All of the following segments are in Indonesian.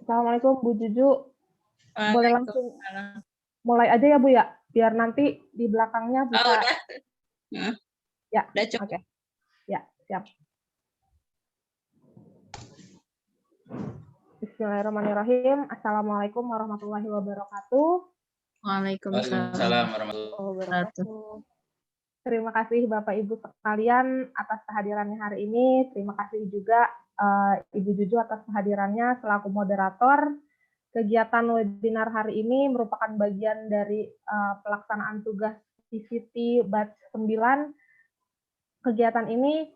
Assalamualaikum Bu Juju. Boleh langsung Waalaikumsalam. mulai aja ya Bu ya, biar nanti di belakangnya Oh, bisa. udah. Ya, Udah cukup. oke. Ya, siap. Bismillahirrahmanirrahim. Assalamualaikum warahmatullahi wabarakatuh. Waalaikumsalam warahmatullahi wabarakatuh. Terima kasih Bapak Ibu sekalian atas kehadirannya hari ini. Terima kasih juga Ibu Juju atas kehadirannya selaku moderator. Kegiatan webinar hari ini merupakan bagian dari pelaksanaan tugas PCT Batch 9. Kegiatan ini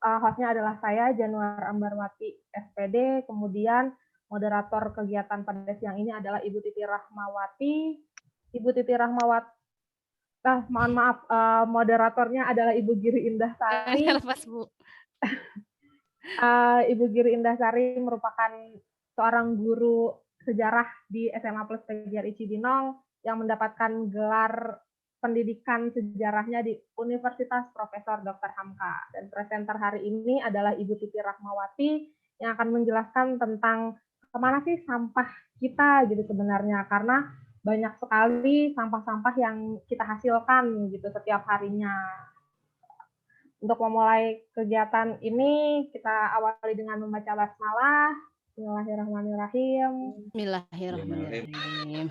hostnya adalah saya, Januar Ambarwati, SPD. Kemudian moderator kegiatan pada siang ini adalah Ibu Titi Rahmawati. Ibu Titi Rahmawati, mohon maaf, moderatornya adalah Ibu Giri Indahsari. Ibu Giri Indahsari merupakan seorang guru sejarah di SMA Plus PGRI Cibinong yang mendapatkan gelar pendidikan sejarahnya di Universitas Profesor Dr. Hamka. Dan presenter hari ini adalah Ibu Titi Rahmawati yang akan menjelaskan tentang kemana sih sampah kita gitu sebenarnya, karena banyak sekali sampah-sampah yang kita hasilkan gitu setiap harinya. Untuk memulai kegiatan ini, kita awali dengan membaca basmalah. Bismillahirrahmanirrahim. Bismillahirrahmanirrahim.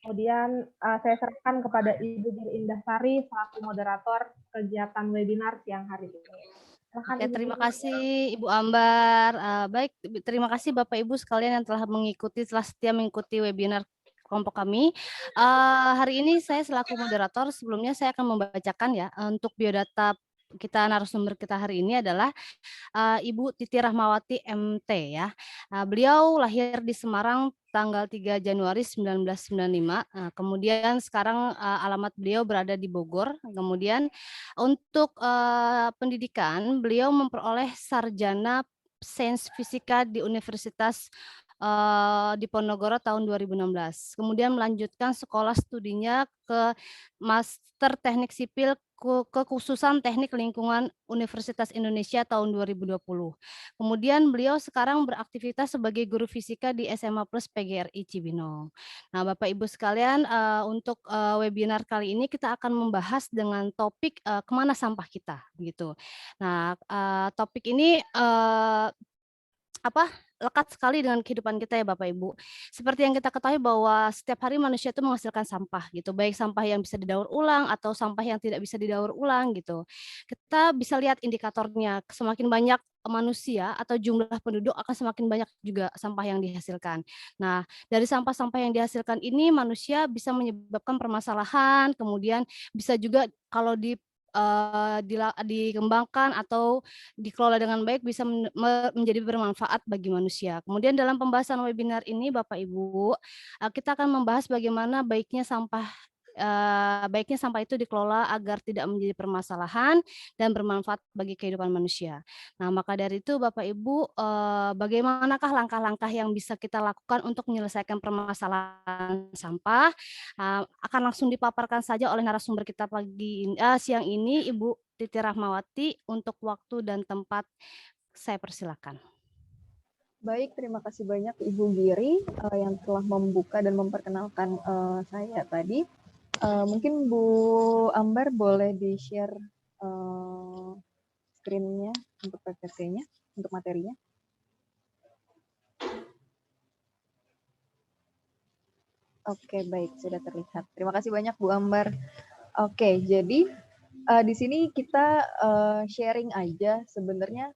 Kemudian saya serahkan kepada Ibu Giri Indahsari selaku moderator kegiatan webinar siang hari ini. Oke, terima kasih Ibu Ambar. Baik, terima kasih Bapak Ibu sekalian yang telah setia mengikuti webinar kelompok kami. Hari ini saya selaku moderator, sebelumnya saya akan membacakan ya untuk biodata kita. Narasumber kita hari ini adalah Ibu Titi Rahmawati MT ya. Beliau lahir di Semarang tanggal 3 Januari 1995. Kemudian sekarang alamat beliau berada di Bogor. Kemudian untuk pendidikan, beliau memperoleh sarjana Sains Fisika di Universitas Diponegoro tahun 2016. Kemudian melanjutkan sekolah studinya ke Master Teknik Sipil kekhususan Teknik Lingkungan Universitas Indonesia tahun 2020. Kemudian beliau sekarang beraktivitas sebagai guru fisika di SMA Plus PGRI Cibinong. Nah, Bapak Ibu sekalian, untuk webinar kali ini kita akan membahas dengan topik kemana sampah kita, gitu. Nah, topik ini lekat sekali dengan kehidupan kita ya Bapak Ibu. Seperti yang kita ketahui bahwa setiap hari manusia itu menghasilkan sampah gitu, baik sampah yang bisa didaur ulang atau sampah yang tidak bisa didaur ulang gitu. Kita bisa lihat indikatornya, semakin banyak manusia atau jumlah penduduk akan semakin banyak juga sampah yang dihasilkan. Nah, dari sampah-sampah yang dihasilkan ini manusia bisa menyebabkan permasalahan, kemudian bisa juga kalau dikembangkan atau dikelola dengan baik bisa menjadi bermanfaat bagi manusia. Kemudian dalam pembahasan webinar ini Bapak Ibu, kita akan membahas bagaimana baiknya sampah itu dikelola agar tidak menjadi permasalahan dan bermanfaat bagi kehidupan manusia. Nah, maka dari itu Bapak Ibu, bagaimanakah langkah-langkah yang bisa kita lakukan untuk menyelesaikan permasalahan sampah? Akan langsung dipaparkan saja oleh narasumber kita siang ini, Ibu Titi Rahmawati. Untuk waktu dan tempat saya persilakan. Baik, terima kasih banyak Ibu Giri yang telah membuka dan memperkenalkan saya tadi. Mungkin Bu Ambar boleh di-share screen-nya untuk PPT-nya, untuk materinya. Oke, baik, sudah terlihat. Terima kasih banyak Bu Ambar. Oke, jadi di sini kita sharing aja sebenarnya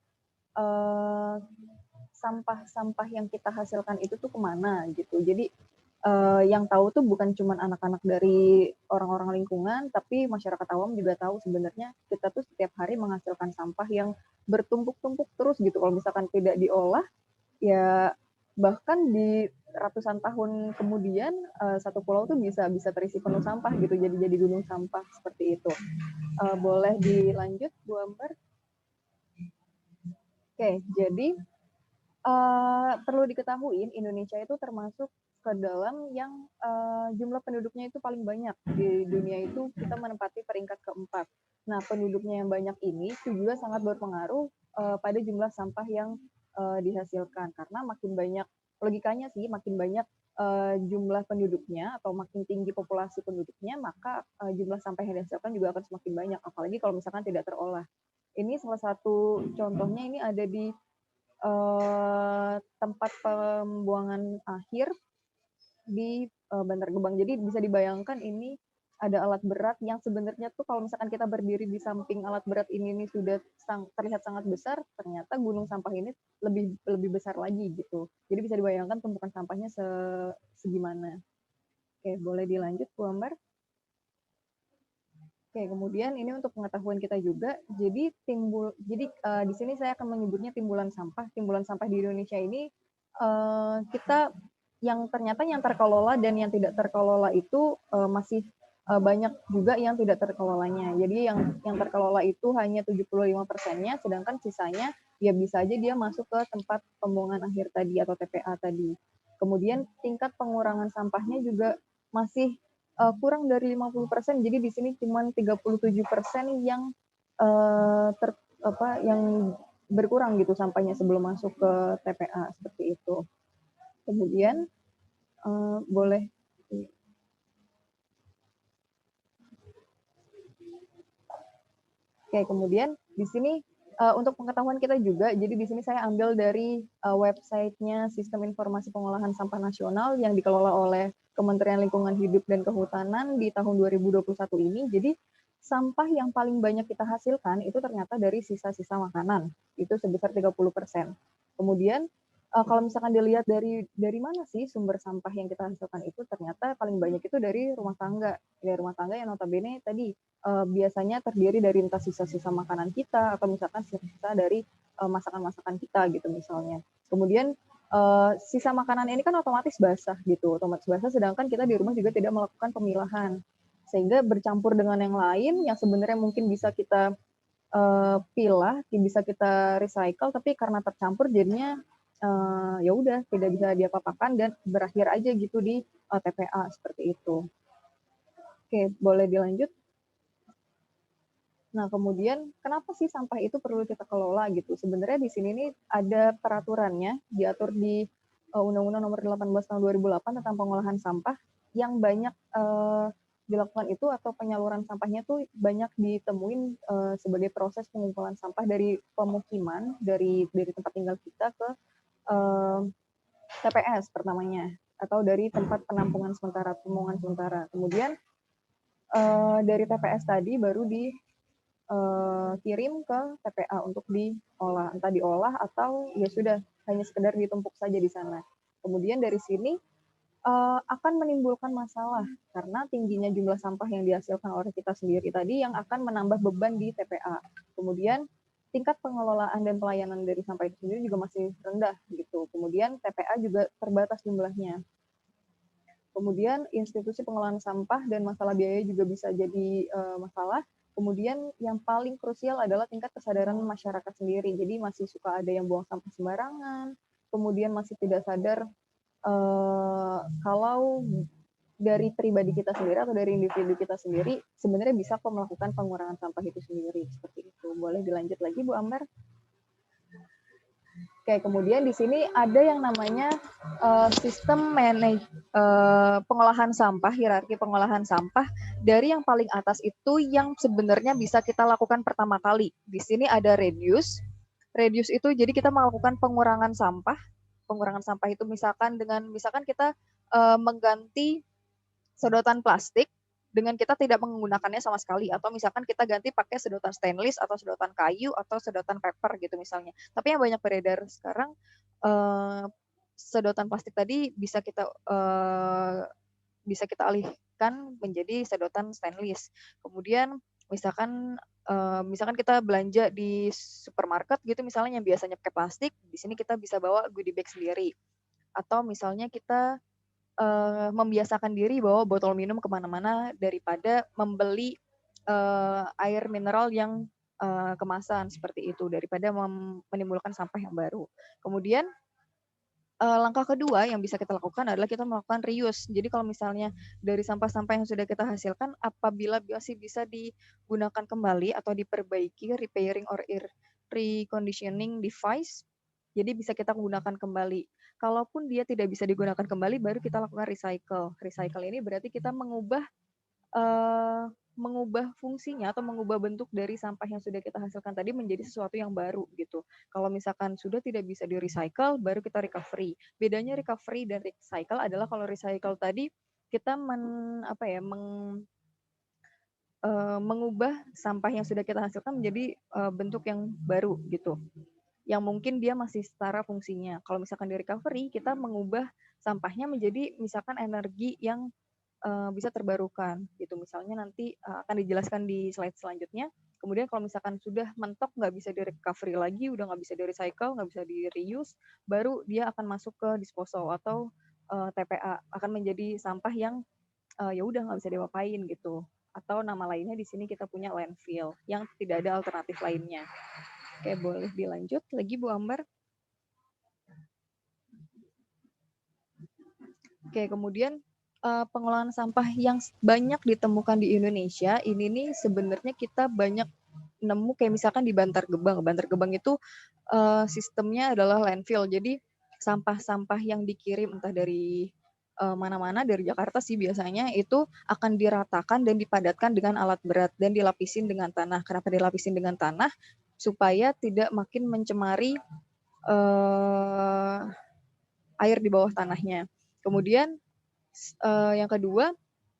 sampah-sampah yang kita hasilkan itu tuh kemana gitu. Jadi yang tahu tuh bukan cuma anak-anak dari orang-orang lingkungan, tapi masyarakat awam juga tahu sebenarnya kita tuh setiap hari menghasilkan sampah yang bertumpuk-tumpuk terus gitu. Kalau misalkan tidak diolah, ya bahkan di ratusan tahun kemudian satu pulau tuh bisa terisi penuh sampah gitu, jadi gunung sampah seperti itu. Boleh dilanjut Bu Ambar? Oke, jadi perlu diketahui Indonesia itu termasuk ke dalam yang jumlah penduduknya itu paling banyak di dunia. Itu kita menempati peringkat keempat. Nah, penduduknya yang banyak ini juga sangat berpengaruh pada jumlah sampah yang dihasilkan, karena makin banyak, logikanya sih makin banyak jumlah penduduknya atau makin tinggi populasi penduduknya, maka jumlah sampah yang dihasilkan juga akan semakin banyak, apalagi kalau misalkan tidak terolah. Ini salah satu contohnya, ini ada di tempat pembuangan akhir di Bantar Gebang. Jadi bisa dibayangkan ini ada alat berat yang sebenarnya tuh kalau misalkan kita berdiri di samping alat berat ini sudah terlihat sangat besar, ternyata gunung sampah ini lebih besar lagi gitu. Jadi bisa dibayangkan tumpukan sampahnya segimana. Oke, boleh dilanjut Bu Ambar. Oke, kemudian ini untuk pengetahuan kita juga. Jadi di sini saya akan menyebutnya timbulan sampah. Timbulan sampah di Indonesia ini kita yang ternyata yang terkelola dan yang tidak terkelola itu masih banyak juga yang tidak terkelolanya. Jadi yang terkelola itu hanya 75%-nya, sedangkan sisanya ya bisa aja dia masuk ke tempat pembuangan akhir tadi atau TPA tadi. Kemudian tingkat pengurangan sampahnya juga masih kurang dari 50%. Jadi di sini cuma 37% yang yang berkurang gitu sampahnya sebelum masuk ke TPA seperti itu. Kemudian boleh. Oke, kemudian di sini untuk pengetahuan kita juga, jadi di sini saya ambil dari websitenya Sistem Informasi Pengolahan Sampah Nasional yang dikelola oleh Kementerian Lingkungan Hidup dan Kehutanan di tahun 2021 ini. Jadi sampah yang paling banyak kita hasilkan itu ternyata dari sisa-sisa makanan, itu sebesar 30%. Kemudian kalau misalkan dilihat dari mana sih sumber sampah yang kita hasilkan itu, ternyata paling banyak itu dari rumah tangga. Dari rumah tangga yang notabene tadi biasanya terdiri dari entah sisa-sisa makanan kita atau misalkan sisa dari masakan-masakan kita gitu misalnya. Kemudian sisa makanan ini kan otomatis basah gitu, otomatis basah, sedangkan kita di rumah juga tidak melakukan pemilahan, sehingga bercampur dengan yang lain yang sebenarnya mungkin bisa kita pilah, bisa kita recycle, tapi karena tercampur jadinya ya udah tidak bisa diapa-apakan dan berakhir aja gitu di TPA seperti itu. Oke, boleh dilanjut. Nah, kemudian kenapa sih sampah itu perlu kita kelola gitu? Sebenarnya di sini nih ada peraturannya, diatur di Undang-Undang Nomor 18 Tahun 2008 tentang pengolahan sampah, yang banyak dilakukan itu atau penyaluran sampahnya tuh banyak ditemuin sebagai proses pengumpulan sampah dari pemukiman, dari tempat tinggal kita ke TPS pertamanya, atau dari tempat penampungan sementara, pembuangan sementara. Kemudian dari TPS tadi baru kirim ke TPA untuk diolah, entah diolah atau ya sudah hanya sekedar ditumpuk saja di sana. Kemudian dari sini akan menimbulkan masalah karena tingginya jumlah sampah yang dihasilkan oleh kita sendiri tadi yang akan menambah beban di TPA. Kemudian tingkat pengelolaan dan pelayanan dari sampah itu sendiri juga masih rendah gitu. Kemudian TPA juga terbatas jumlahnya. Kemudian institusi pengelolaan sampah dan masalah biaya juga bisa jadi masalah. Kemudian yang paling krusial adalah tingkat kesadaran masyarakat sendiri. Jadi masih suka ada yang buang sampah sembarangan, kemudian masih tidak sadar kalau dari pribadi kita sendiri atau dari individu kita sendiri sebenarnya bisa kok melakukan pengurangan sampah itu sendiri. Seperti itu. Boleh dilanjut lagi Bu Ambar? Oke, kemudian di sini ada yang namanya sistem pengolahan sampah, hierarki pengolahan sampah. Dari yang paling atas itu yang sebenarnya bisa kita lakukan pertama kali. Di sini ada reduce. Reduce itu jadi kita melakukan pengurangan sampah. Pengurangan sampah itu misalkan kita mengganti sedotan plastik dengan kita tidak menggunakannya sama sekali, atau misalkan kita ganti pakai sedotan stainless atau sedotan kayu atau sedotan paper gitu misalnya. Tapi yang banyak beredar sekarang sedotan plastik tadi bisa kita alihkan menjadi sedotan stainless. Kemudian misalkan kita belanja di supermarket gitu misalnya yang biasanya pakai plastik, di sini kita bisa bawa goodie bag sendiri. Atau misalnya kita membiasakan diri bawa botol minum kemana-mana daripada membeli air mineral yang kemasan seperti itu, daripada menimbulkan sampah yang baru. Kemudian langkah kedua yang bisa kita lakukan adalah kita melakukan reuse. Jadi kalau misalnya dari sampah-sampah yang sudah kita hasilkan, apabila masih bisa digunakan kembali atau diperbaiki, repairing or reconditioning device, Jadi bisa kita gunakan kembali. Kalaupun dia tidak bisa digunakan kembali, baru kita lakukan recycle. Recycle ini berarti kita mengubah fungsinya atau mengubah bentuk dari sampah yang sudah kita hasilkan tadi menjadi sesuatu yang baru gitu. Kalau misalkan sudah tidak bisa di recycle, baru kita recovery. Bedanya recovery dan recycle adalah kalau recycle tadi kita mengubah sampah yang sudah kita hasilkan menjadi bentuk yang baru gitu, yang mungkin dia masih setara fungsinya. Kalau misalkan di recovery, kita mengubah sampahnya menjadi misalkan energi yang bisa terbarukan gitu. Misalnya nanti akan dijelaskan di slide selanjutnya. Kemudian kalau misalkan sudah mentok, nggak bisa di recovery lagi, udah nggak bisa di recycle, nggak bisa di reuse, baru dia akan masuk ke disposal atau TPA, akan menjadi sampah yang ya udah nggak bisa diapain gitu. Atau nama lainnya di sini kita punya landfill yang tidak ada alternatif lainnya. Oke, boleh dilanjut lagi Bu Ambar. Oke, kemudian pengolahan sampah yang banyak ditemukan di Indonesia ini nih sebenarnya kita banyak nemu kayak misalkan di Bantar Gebang. Bantar Gebang itu sistemnya adalah landfill. Jadi sampah-sampah yang dikirim entah dari mana-mana, dari Jakarta sih biasanya, itu akan diratakan dan dipadatkan dengan alat berat dan dilapisin dengan tanah. Kenapa dilapisin dengan tanah? Supaya tidak makin mencemari air di bawah tanahnya. Kemudian yang kedua,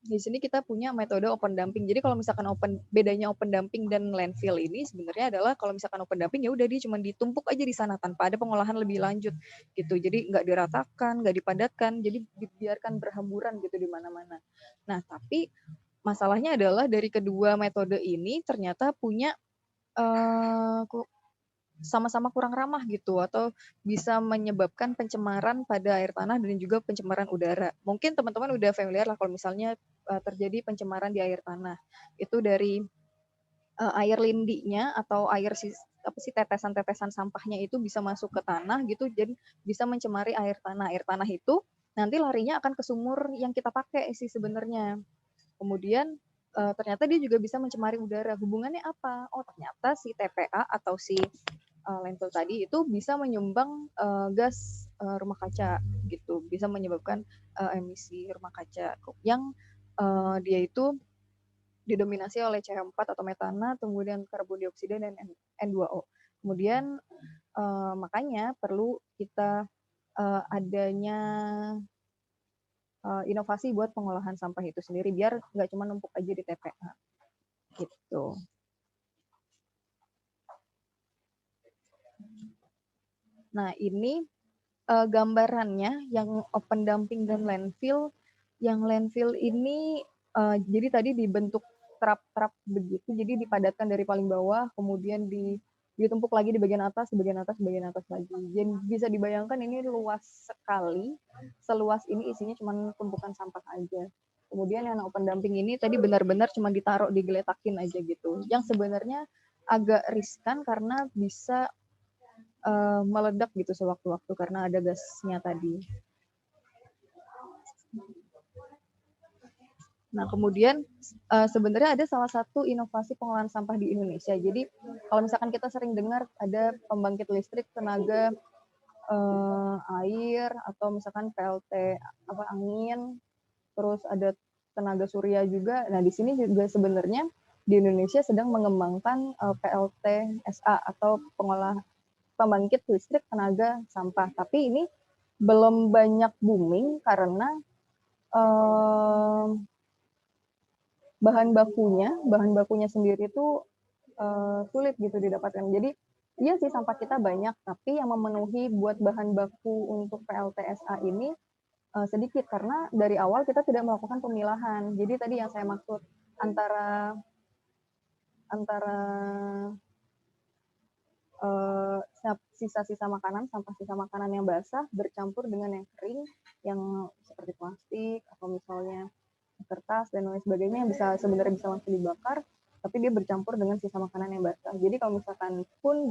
di sini kita punya metode open dumping. Jadi kalau misalkan bedanya open dumping dan landfill ini sebenarnya adalah kalau misalkan open dumping ya udah dia cuma ditumpuk aja di sana tanpa ada pengolahan lebih lanjut gitu. Jadi nggak diratakan, nggak dipadatkan, jadi dibiarkan berhamburan gitu di mana-mana. Nah, tapi masalahnya adalah dari kedua metode ini ternyata punya sama-sama kurang ramah gitu, atau bisa menyebabkan pencemaran pada air tanah dan juga pencemaran udara. Mungkin teman-teman udah familiar lah kalau misalnya terjadi pencemaran di air tanah. Itu dari air lindinya atau air tetesan-tetesan sampahnya itu bisa masuk ke tanah gitu, jadi bisa mencemari air tanah. Air tanah itu nanti larinya akan ke sumur yang kita pakai sih sebenarnya. Kemudian ternyata dia juga bisa mencemari udara. Hubungannya apa? Oh, ternyata si TPA atau si landfill tadi itu bisa menyumbang gas rumah kaca gitu, bisa menyebabkan emisi rumah kaca yang dia itu didominasi oleh CH4 atau metana, kemudian karbon dioksida dan N2O. Kemudian makanya perlu kita adanya inovasi buat pengolahan sampah itu sendiri biar nggak cuma numpuk aja di TPA gitu. Nah, ini gambarannya yang open dumping dan landfill. Yang landfill ini jadi tadi dibentuk trap-trap begitu, jadi dipadatkan dari paling bawah, kemudian ditumpuk lagi di bagian atas, bagian atas, bagian atas lagi. Jadi bisa dibayangkan ini luas sekali, seluas ini isinya cuma tumpukan sampah aja. Kemudian yang open dumping ini tadi benar-benar cuma ditaruh, digeletakin aja gitu. Yang sebenarnya agak riskan karena bisa meledak gitu sewaktu-waktu karena ada gasnya tadi. Nah, kemudian sebenarnya ada salah satu inovasi pengolahan sampah di Indonesia. Jadi kalau misalkan kita sering dengar ada pembangkit listrik tenaga air atau misalkan PLT angin, terus ada tenaga surya juga. Nah, di sini juga sebenarnya di Indonesia sedang mengembangkan PLT SA atau pembangkit listrik tenaga sampah. Tapi ini belum banyak booming karena bahan bakunya sendiri itu sulit gitu didapatkan. Jadi iya sih sampah kita banyak, tapi yang memenuhi buat bahan baku untuk PLTSA ini sedikit karena dari awal kita tidak melakukan pemilahan. Jadi tadi yang saya maksud antara sisa-sisa makanan, sampah sisa makanan yang basah bercampur dengan yang kering, yang seperti plastik atau misalnya kertas dan lain sebagainya yang sebenarnya bisa langsung dibakar, tapi dia bercampur dengan sisa makanan yang basah. Jadi kalau misalkan pun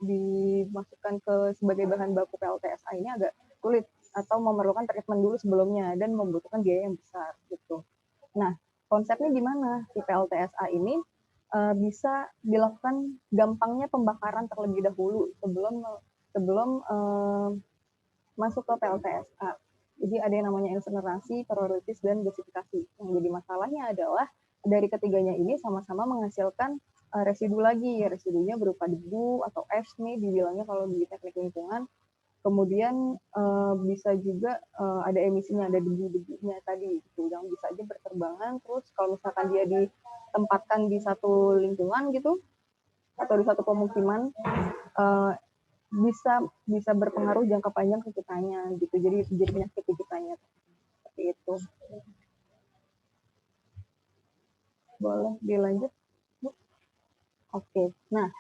dimasukkan ke sebagai bahan baku PLTSA ini agak sulit atau memerlukan treatment dulu sebelumnya dan membutuhkan biaya yang besar gitu. Nah, konsepnya gimana si PLTSA ini? Bisa dilakukan gampangnya pembakaran terlebih dahulu sebelum sebelum masuk ke PLTSA. Jadi ada yang namanya incinerasi, pirolisis, dan gasifikasi. Yang jadi masalahnya adalah dari ketiganya ini sama-sama menghasilkan residu lagi. Residunya berupa debu atau ash nih dibilangnya kalau di teknik lingkungan. Kemudian bisa juga ada emisinya, ada debu-debunya tadi gitu, yang bisa aja berterbangan. Terus kalau misalkan dia ditempatkan di satu lingkungan gitu atau di satu pemukiman, bisa berpengaruh jangka panjang ke kitanya gitu. Jadi penyakit di kitanya seperti itu. Boleh dilanjut, Bu? Oke. Nah,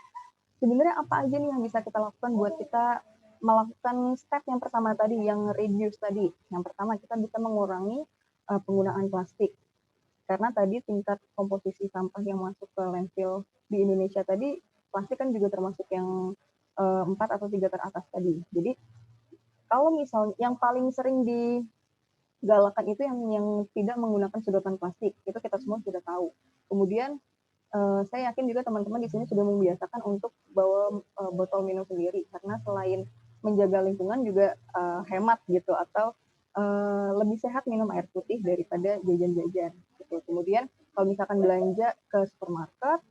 sebenarnya apa aja nih yang bisa kita lakukan buat kita melakukan step yang pertama tadi, yang reduce tadi. Yang pertama, kita bisa mengurangi penggunaan plastik. Karena tadi tingkat komposisi sampah yang masuk ke landfill di Indonesia tadi, plastik kan juga termasuk yang 4 atau 3 teratas tadi. Jadi, kalau misalnya yang paling sering digalakan itu yang tidak menggunakan sedotan plastik, itu kita semua sudah tahu. Kemudian, saya yakin juga teman-teman di sini sudah membiasakan untuk bawa botol minum sendiri, karena selain menjaga lingkungan juga hemat gitu, atau lebih sehat minum air putih daripada jajan-jajan gitu. Kemudian kalau misalkan belanja ke supermarket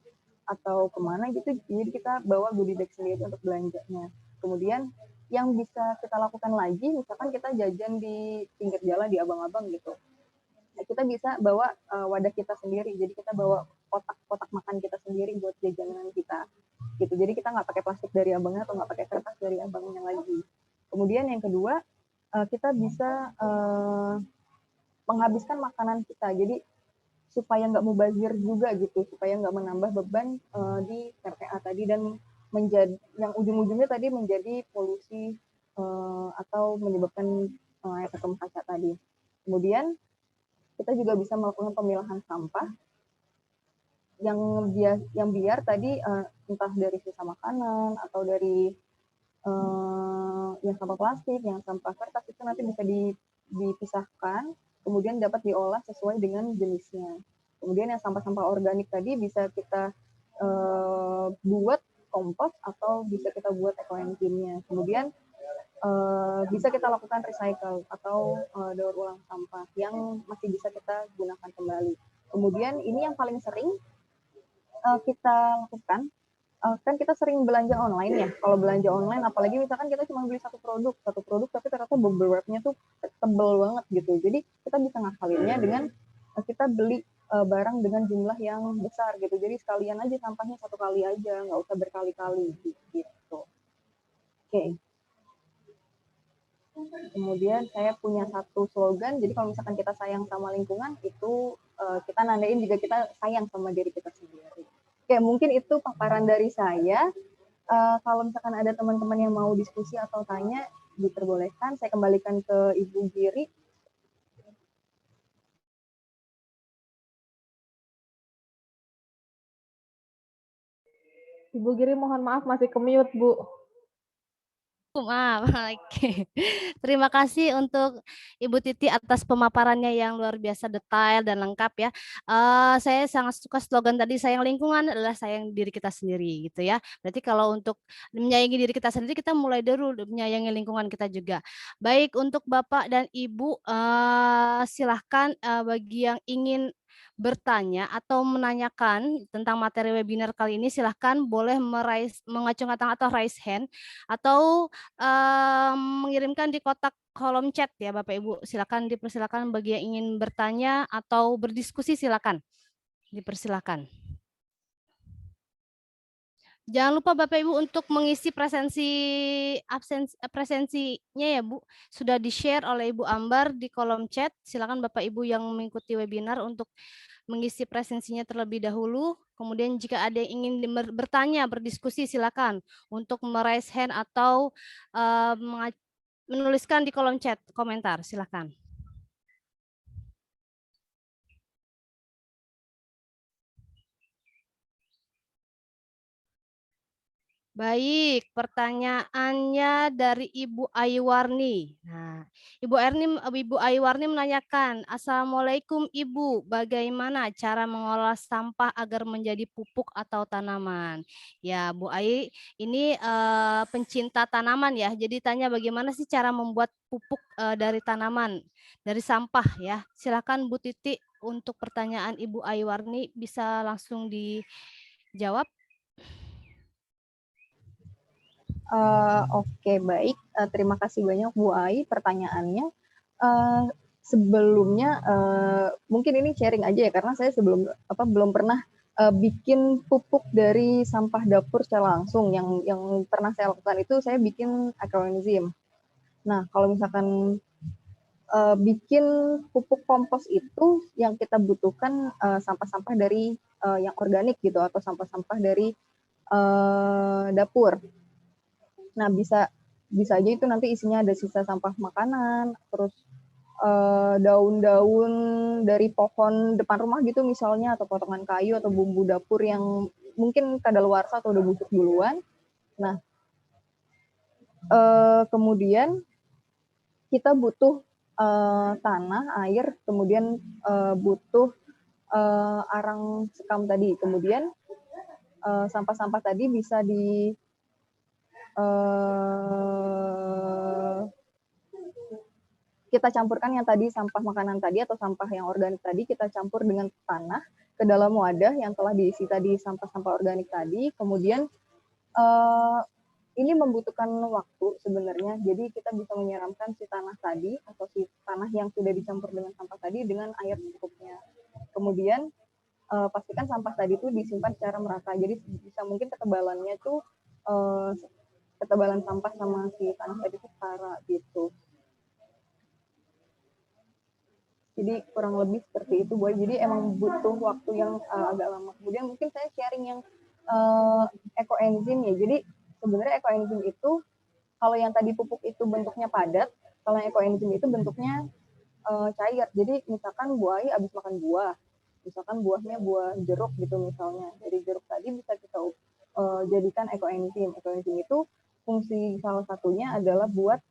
atau kemana gitu, jadi kita bawa goodie bag sendiri untuk belanjanya. Kemudian yang bisa kita lakukan lagi, misalkan kita jajan di pinggir jalan, di abang-abang gitu, kita bisa bawa wadah kita sendiri. Jadi kita bawa kotak makan kita sendiri buat jajanan kita gitu. Jadi kita nggak pakai plastik dari abangnya atau nggak pakai kertas dari abangnya lagi. Kemudian yang kedua, kita bisa menghabiskan makanan kita. Jadi supaya nggak mubazir juga gitu, supaya nggak menambah beban di TPA tadi dan menjadi yang ujung-ujungnya tadi menjadi polusi atau menyebabkan efek rumah kaca tadi. Kemudian kita juga bisa melakukan pemilahan sampah yang biar tadi entah dari sisa makanan atau dari yang sampah plastik, yang sampah kertas itu nanti bisa dipisahkan, kemudian dapat diolah sesuai dengan jenisnya. Kemudian yang sampah-sampah organik tadi bisa kita buat kompos atau bisa kita buat ekoenzimnya. Kemudian bisa kita lakukan recycle atau daur ulang sampah yang masih bisa kita gunakan kembali. Kemudian ini yang paling sering kita lakukan, kan kita sering belanja online ya. Kalau belanja online, apalagi misalkan kita cuma beli satu produk tapi ternyata beberapanya tuh tebel banget gitu. Jadi kita bisa ngakalinnya dengan kita beli barang dengan jumlah yang besar gitu. Jadi sekalian aja sampahnya satu kali aja, nggak usah berkali-kali gitu. Oke. Kemudian saya punya satu slogan, jadi kalau misalkan kita sayang sama lingkungan, itu kita nandain juga kita sayang sama diri kita sendiri. Oke, mungkin itu paparan dari saya. Kalau misalkan ada teman-teman yang mau diskusi atau tanya, diperbolehkan. Saya kembalikan ke Ibu Giri. Ibu Giri mohon maaf masih ke-mute, Bu. Maaf, oke. Terima kasih untuk Ibu Titi atas pemaparannya yang luar biasa detail dan lengkap ya. Saya sangat suka slogan tadi, sayang lingkungan adalah sayang diri kita sendiri gitu ya. Berarti kalau untuk menyayangi diri kita sendiri, kita mulai dulu menyayangi lingkungan kita juga. Baik, untuk Bapak dan Ibu, silahkan bagi yang ingin bertanya atau menanyakan tentang materi webinar kali ini, silahkan boleh mengacungkan tangan atau raise hand, atau mengirimkan di kotak kolom chat ya Bapak Ibu. Silakan dipersilakan bagi yang ingin bertanya atau berdiskusi, silakan dipersilakan. Jangan lupa Bapak Ibu untuk mengisi presensinya ya Bu. Sudah di-share oleh Ibu Ambar di kolom chat. Silakan Bapak Ibu yang mengikuti webinar untuk mengisi presensinya terlebih dahulu. Kemudian jika ada yang ingin bertanya, berdiskusi, silakan untuk meraise hand atau menuliskan di kolom chat komentar, silakan. Baik, pertanyaannya dari Ibu Aywarni. Nah, Ibu Aywarni menanyakan, Assalamualaikum Ibu, bagaimana cara mengolah sampah agar menjadi pupuk atau tanaman? Ya, Bu Ai, ini pencinta tanaman ya. Jadi tanya bagaimana sih cara membuat pupuk dari tanaman, dari sampah ya. Silakan Bu Titi untuk pertanyaan Ibu Aywarni bisa langsung dijawab. Oke, baik. Terima kasih banyak Bu Ai pertanyaannya. Sebelumnya mungkin ini sharing aja ya, karena saya belum pernah bikin pupuk dari sampah dapur secara langsung. Yang pernah saya lakukan itu saya bikin agroenzim. Nah, kalau misalkan bikin pupuk kompos itu yang kita butuhkan sampah-sampah dari yang organik gitu, atau sampah-sampah dari dapur. Nah, bisa aja itu nanti isinya ada sisa sampah makanan, terus daun-daun dari pohon depan rumah gitu misalnya, atau potongan kayu atau bumbu dapur yang mungkin kadaluarsa atau udah busuk duluan. Nah, kemudian kita butuh tanah, air, kemudian butuh arang sekam tadi. Kemudian sampah-sampah tadi bisa kita campurkan yang tadi sampah makanan tadi atau sampah yang organik tadi, kita campur dengan tanah ke dalam wadah yang telah diisi tadi sampah-sampah organik tadi. Kemudian ini membutuhkan waktu sebenarnya, jadi kita bisa menyiramkan si tanah tadi atau si tanah yang sudah dicampur dengan sampah tadi dengan air secukupnya. Kemudian pastikan sampah tadi itu disimpan secara merata, jadi bisa mungkin ketebalannya itu ketebalan sampah sama si tanah tadi itu setara gitu. Jadi kurang lebih seperti itu, Boy. Jadi emang butuh waktu yang agak lama. Kemudian mungkin saya sharing yang ekoenzim ya. Jadi sebenarnya ekoenzim itu, kalau yang tadi pupuk itu bentuknya padat, kalau yang ekoenzim itu bentuknya cair. Jadi misalkan buah habis makan buah, misalkan buahnya buah jeruk gitu misalnya. Dari jeruk tadi bisa kita jadikan ekoenzim. Ekoenzim itu fungsi salah satunya adalah buat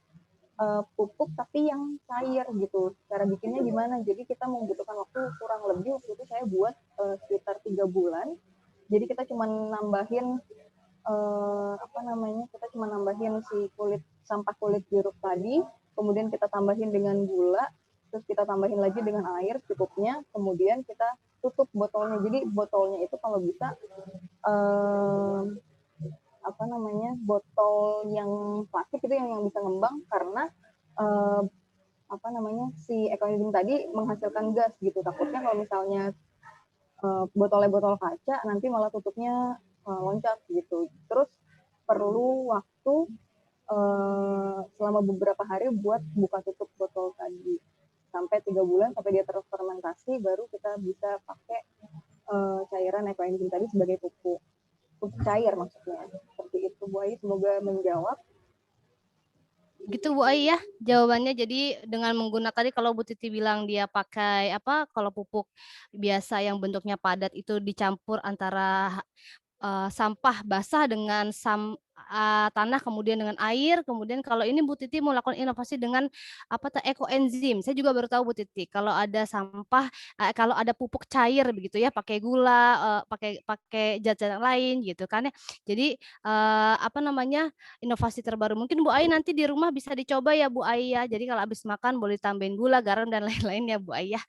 pupuk tapi yang cair gitu. Cara bikinnya gimana? Jadi kita membutuhkan waktu kurang lebih, waktu itu saya buat sekitar 3 bulan. Jadi kita cuma nambahin kita cuma nambahin si sampah kulit jeruk tadi, kemudian kita tambahin dengan gula, terus kita tambahin lagi dengan air cukupnya, kemudian kita tutup botolnya. Jadi botolnya itu kalau bisa botol yang plastik itu yang bisa ngembang, karena si ekoenzim tadi menghasilkan gas gitu. Takutnya kalau misalnya botolnya botol kaca, nanti malah tutupnya loncat gitu. Terus perlu waktu selama beberapa hari buat buka tutup botol tadi sampai 3 bulan, sampai dia terfermentasi, baru kita bisa pakai cairan ekoenzim tadi sebagai pupuk cair maksudnya. Seperti itu, Bu Ai, semoga menjawab. Gitu Bu Ai ya jawabannya. Jadi dengan menggunakan tadi, kalau Bu Titi bilang dia pakai kalau pupuk biasa yang bentuknya padat itu dicampur antara sampah basah dengan tanah, kemudian dengan air. Kemudian kalau ini Bu Titi mau lakukan inovasi dengan ekoenzim. Saya juga baru tahu Bu Titi kalau ada sampah, kalau ada pupuk cair begitu ya, pakai gula, pakai zat-zat lain gitu kan ya. Jadi inovasi terbaru. Mungkin Bu Ai nanti di rumah bisa dicoba ya Bu Ai ya. Jadi kalau habis makan boleh tambahin gula, garam dan lain-lain ya Bu Ai ya.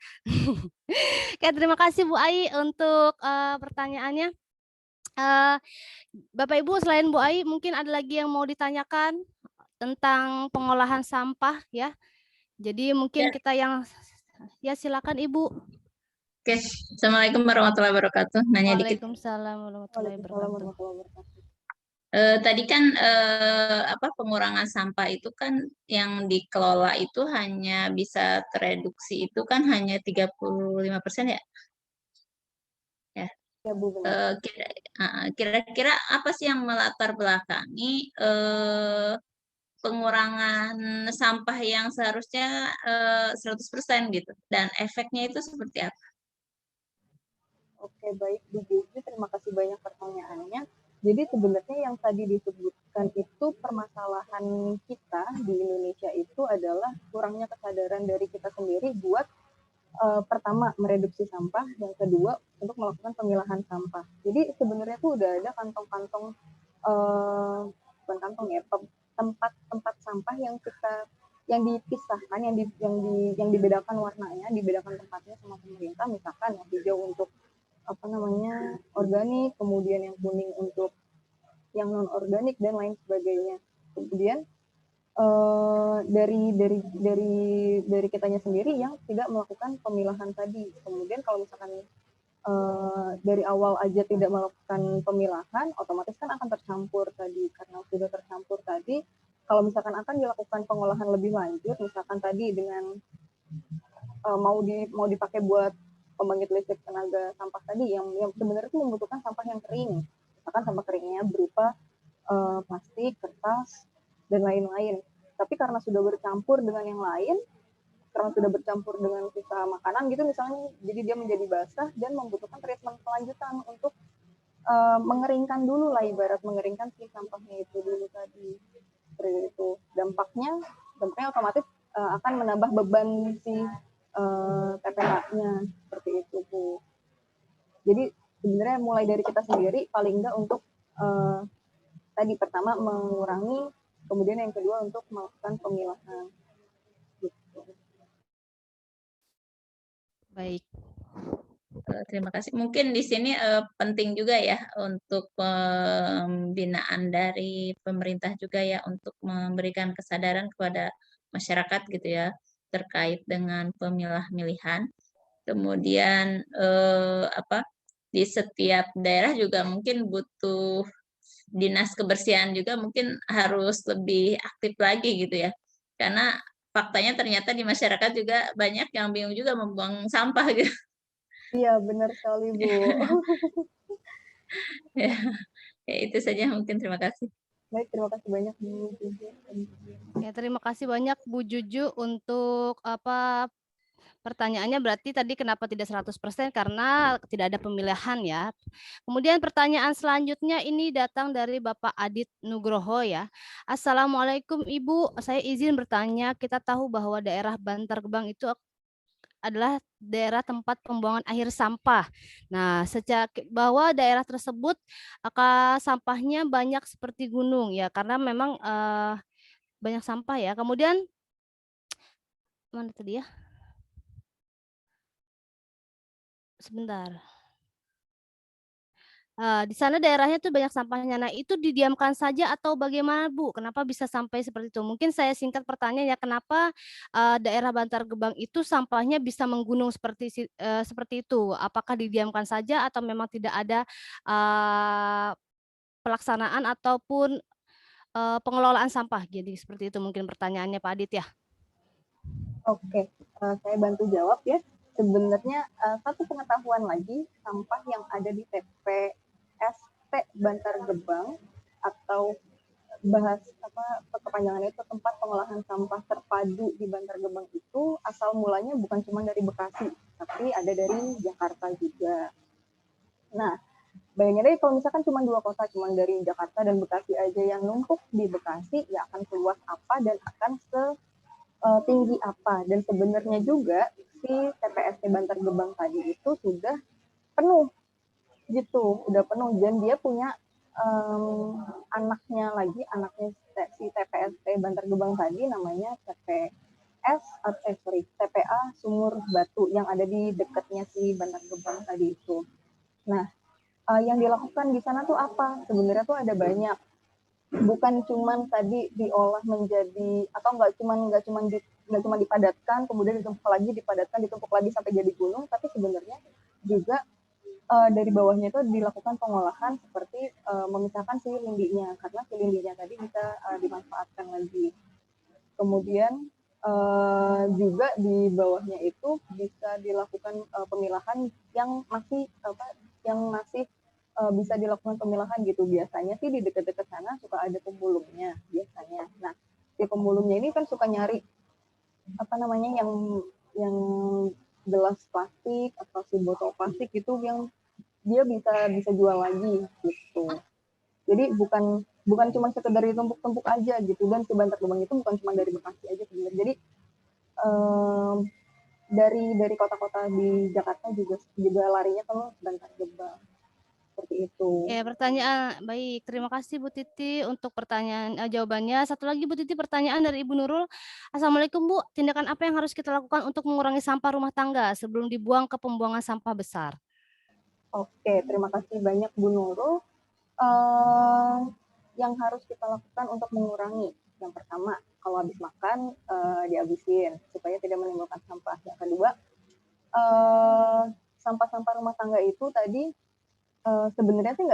Oke, terima kasih Bu Ai untuk pertanyaannya. Bapak Ibu, selain Bu Ai, mungkin ada lagi yang mau ditanyakan tentang pengolahan sampah ya. Jadi mungkin kita yang silakan Ibu. Oke, Assalamualaikum warahmatullahi wabarakatuh. Nanya dikit. Waalaikumsalam warahmatullahi wabarakatuh. Tadi kan pengurangan sampah itu kan yang dikelola itu hanya bisa tereduksi itu kan hanya 35% ya? Kira-kira apa sih yang melatar belakangi pengurangan sampah yang seharusnya 100% gitu, dan efeknya itu seperti apa? Oke, baik Bu Gizi, terima kasih banyak pertanyaannya. Jadi sebenarnya yang tadi disebutkan itu permasalahan kita di Indonesia itu adalah kurangnya kesadaran dari kita sendiri buat pertama mereduksi sampah, yang kedua untuk melakukan pemilahan sampah. Jadi sebenarnya tuh udah ada kantong-kantong bukan kantong ya, tempat sampah yang dipisahkan, yang dibedakan warnanya, dibedakan tempatnya sama pemerintah. Misalkan yang hijau untuk organik, kemudian yang kuning untuk yang non organik dan lain sebagainya. Kemudian dari kitanya sendiri yang tidak melakukan pemilahan tadi. Kemudian kalau misalkan dari awal aja tidak melakukan pemilahan, otomatis kan akan tercampur tadi. Karena sudah tercampur tadi, kalau misalkan akan dilakukan pengolahan lebih lanjut, misalkan tadi dengan mau dipakai buat pembangkit listrik tenaga sampah tadi, yang sebenarnya itu membutuhkan sampah yang kering. Misalkan sampah keringnya berupa plastik, kertas, dan lain-lain. Tapi karena sudah bercampur dengan yang lain, karena sudah bercampur dengan sisa makanan gitu misalnya, jadi dia menjadi basah dan membutuhkan treatment kelanjutan untuk mengeringkan dulu lah, ibarat mengeringkan si sampahnya itu dulu tadi. Seperti itu. Dampaknya otomatis akan menambah beban si TPA-nya seperti itu, Bu. Jadi sebenarnya mulai dari kita sendiri paling enggak untuk tadi pertama mengurangi, kemudian yang kedua untuk melakukan pemilahan. Gitu. Baik. Terima kasih. Mungkin di sini penting juga ya untuk pembinaan dari pemerintah juga ya untuk memberikan kesadaran kepada masyarakat gitu ya terkait dengan pemilah-milihan. Kemudian di setiap daerah juga mungkin butuh dinas kebersihan juga mungkin harus lebih aktif lagi gitu ya. Karena faktanya ternyata di masyarakat juga banyak yang bingung juga membuang sampah gitu. Iya, benar sekali, Bu. Ya, itu saja mungkin. Terima kasih. Baik, terima kasih banyak, Bu. Ya, terima kasih banyak Bu Juju untuk pertanyaannya. Berarti tadi kenapa tidak 100% karena tidak ada pemilihan ya. Kemudian pertanyaan selanjutnya ini datang dari Bapak Adit Nugroho ya. Assalamualaikum Ibu, saya izin bertanya, kita tahu bahwa daerah Bantar Gebang itu adalah daerah tempat pembuangan akhir sampah. Nah, bahwa daerah tersebut sampahnya banyak seperti gunung ya, karena memang banyak sampah ya. Kemudian mana tadi ya? Sebentar. Di sana daerahnya tuh banyak sampahnya. Nah, itu didiamkan saja atau bagaimana, Bu? Kenapa bisa sampai seperti itu? Mungkin saya singkat pertanyaan ya, kenapa daerah Bantar Gebang itu sampahnya bisa menggunung seperti itu? Apakah didiamkan saja atau memang tidak ada pelaksanaan ataupun pengelolaan sampah? Jadi seperti itu mungkin pertanyaannya Pak Adit ya. Oke, saya bantu jawab ya. Sebenarnya satu pengetahuan lagi, sampah yang ada di TPST Bantar Gebang atau kepanjangannya itu tempat pengolahan sampah terpadu di Bantar Gebang itu asal mulanya bukan cuma dari Bekasi, tapi ada dari Jakarta juga. Nah, bayangin aja kalau misalkan cuma dua kota, cuma dari Jakarta dan Bekasi aja yang numpuk di Bekasi, ya akan seluas apa dan akan tinggi apa. Dan sebenarnya juga si TPST Bantar Gebang tadi itu sudah penuh gitu, udah penuh, dan dia punya anaknya si TPST Bantar Gebang tadi namanya TPA Sumur Batu yang ada di dekatnya si Bantar Gebang tadi itu. Nah, yang dilakukan di sana tuh apa? Sebenarnya tuh ada banyak. Bukan cuman tadi diolah menjadi, atau nggak cuma dipadatkan, kemudian ditumpuk lagi sampai jadi gunung, tapi sebenarnya juga dari bawahnya itu dilakukan pengolahan seperti memisahkan si lindinya, karena si lindinya tadi bisa dimanfaatkan lagi. Kemudian juga di bawahnya itu bisa dilakukan pemilahan yang masih bisa dilakukan pemilahan gitu. Biasanya sih di dekat-dekat sana suka ada pemulungnya biasanya. Nah, si pemulungnya ini kan suka nyari yang gelas plastik atau si botol plastik itu yang dia bisa jual lagi gitu. Jadi bukan cuma sekedar ditumpuk-tumpuk aja gitu, dan si Bantar Gebang itu bukan cuma dari Bekasi aja sebenarnya. Jadi dari kota-kota di Jakarta juga larinya ke Bantar Gebang. Seperti itu. Ya, pertanyaan baik. Terima kasih Bu Titi untuk pertanyaan jawabannya. Satu lagi Bu Titi, pertanyaan dari Ibu Nurul. Assalamualaikum Bu, tindakan apa yang harus kita lakukan untuk mengurangi sampah rumah tangga sebelum dibuang ke pembuangan sampah besar? Oke, terima kasih banyak Bu Nurul. Yang harus kita lakukan untuk mengurangi, yang pertama, kalau habis makan dihabisin supaya tidak menimbulkan sampah. Yang kedua, sampah-sampah rumah tangga itu tadi sebenarnya sih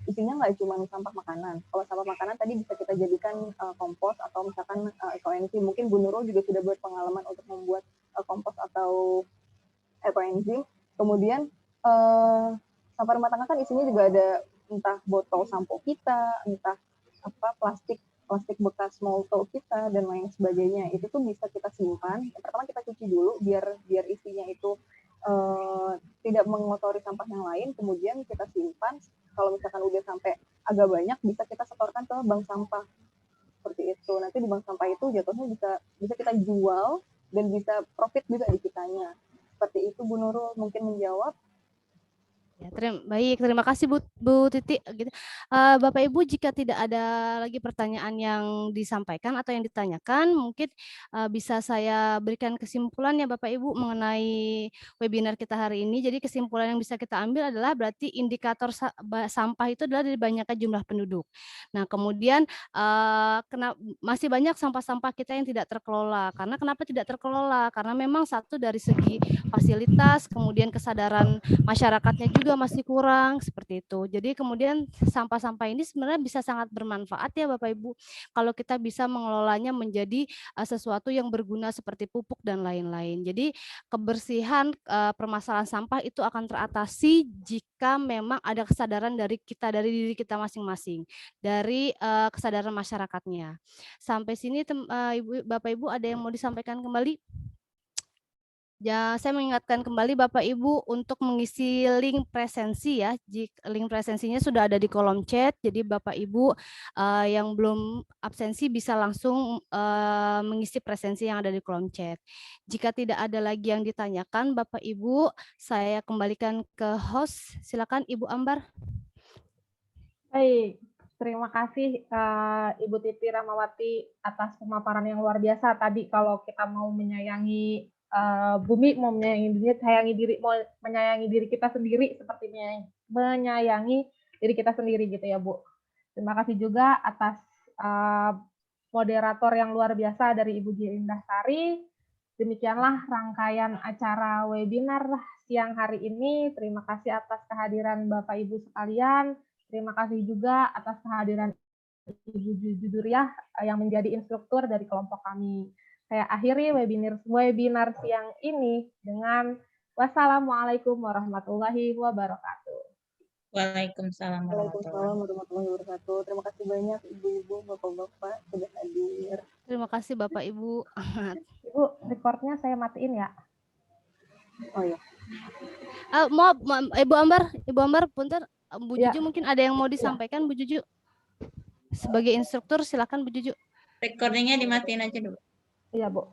isinya nggak cuman sampah makanan. Kalau sampah makanan tadi bisa kita jadikan kompos atau misalkan ekoenzim. Mungkin Bu Nurul juga sudah berpengalaman untuk membuat kompos atau ekoenzim. Kemudian sampah rumah tangga kan isinya juga ada entah botol sampo kita, entah plastik bekas molto kita dan lain sebagainya. Itu tuh bisa kita simpan. Yang pertama kita cuci dulu biar isinya itu tidak mengotori sampah yang lain, kemudian kita simpan. Kalau misalkan udah sampai agak banyak, bisa kita setorkan ke bank sampah. Seperti itu. Nanti di bank sampah itu jatuhnya bisa kita jual dan bisa profit juga di kitanya. Seperti itu Bu Nurul mungkin menjawab. Ya, baik, terima kasih Bu Titi. Bapak Ibu, jika tidak ada lagi pertanyaan yang disampaikan atau yang ditanyakan, mungkin bisa saya berikan kesimpulan ya Bapak Ibu mengenai webinar kita hari ini. Jadi kesimpulan yang bisa kita ambil adalah berarti indikator sampah itu adalah dari banyaknya jumlah penduduk. Nah, kemudian masih banyak sampah-sampah kita yang tidak terkelola. Karena kenapa tidak terkelola? Karena memang satu dari segi fasilitas, kemudian kesadaran masyarakatnya juga masih kurang seperti itu. Jadi kemudian sampah-sampah ini sebenarnya bisa sangat bermanfaat ya Bapak Ibu kalau kita bisa mengelolanya menjadi sesuatu yang berguna seperti pupuk dan lain-lain. Jadi kebersihan permasalahan sampah itu akan teratasi jika memang ada kesadaran dari diri kita masing-masing, dari kesadaran masyarakatnya. Sampai sini Bapak Ibu ada yang mau disampaikan kembali? Ya, saya mengingatkan kembali Bapak Ibu untuk mengisi link presensi ya. Link presensinya sudah ada di kolom chat. Jadi Bapak Ibu yang belum absensi bisa langsung mengisi presensi yang ada di kolom chat. Jika tidak ada lagi yang ditanyakan Bapak Ibu, saya kembalikan ke host. Silakan Ibu Ambar. Baik, terima kasih Ibu Titi Rahmawati atas pemaparan yang luar biasa tadi. Kalau kita mau menyayangi bumi, mau menyayangi diri kita sendiri seperti menyayangi diri kita sendiri gitu ya Bu. Terima kasih juga atas moderator yang luar biasa dari Ibu Girindasari. Demikianlah rangkaian acara webinar siang hari ini. Terima kasih atas kehadiran Bapak Ibu sekalian. Terima kasih juga atas kehadiran Ibu Juduriah yang menjadi instruktur dari kelompok kami. Saya akhiri webinar siang ini dengan wassalamualaikum warahmatullahi wabarakatuh. Waalaikumsalam warahmatullahi wabarakatuh. Terima kasih banyak Ibu-ibu, Bapak-bapak sudah hadir. Terima kasih Bapak Ibu. Ibu, recordnya saya matiin ya. Oh ya. Maaf, Ibu Ambar, punten. Bu Juju mungkin ada yang mau disampaikan Bu Juju? Sebagai instruktur silakan Bu Juju. Recordingnya dimatiin aja dulu. Iya Bu.